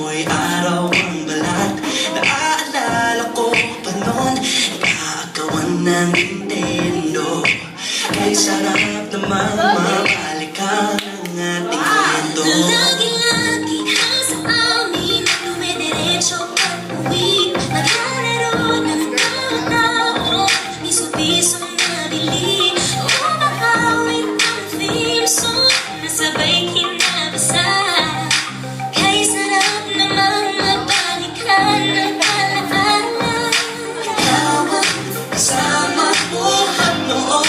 amoy araw ang balat. Naaalala ko pa noon, nagkakawan ng Nintendo. Kay sarap naman mabalikan ang ating kwento. Lagi-lagi ang sa amin dumidiretso pag-uwi. Maglalaro ng tao, miso-pisong nabili. Umakawit ang theme song, nasabay kinabasa. Kay sarap namang mabalikan ang alaala. Ikaw ang kasama buhat noon.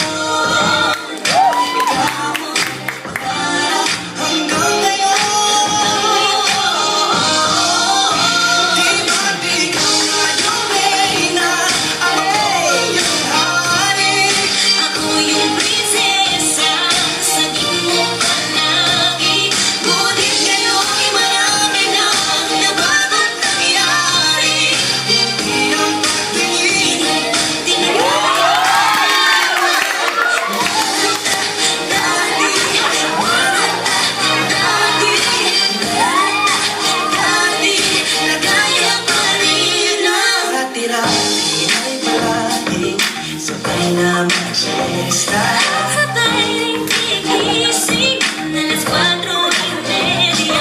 Sabay ring tigising na alas 4:30.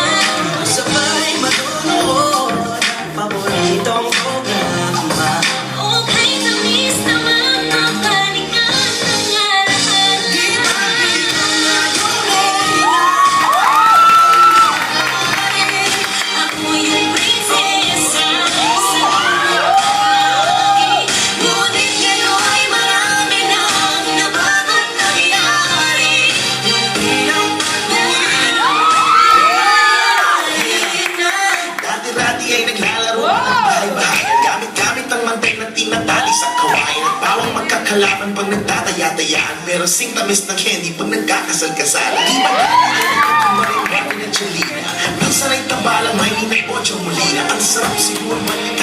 Sabay manonood ang paboritong programa. Okay, tamis naman mabalikan ang alaala. Di ba ikaw nga yung Ako yung prinsesa sa lagi. Ngunit ngayon'y marami nang nabago't nangyari. Dati-dati ay naglalaro ng bahay-bahayan. Gamit-gamit ang mantek na tinatali sa kawayan. At bawang magkakalaban pag nagtataya-tayaan. Meron sing tamis ng candy pag nagkakasal-kasalan. Di ba dati ay nagkakamarin Barbie na Jelena? Minsan ay tabalang may ninay Ocho Molina. Ang sarap siguro man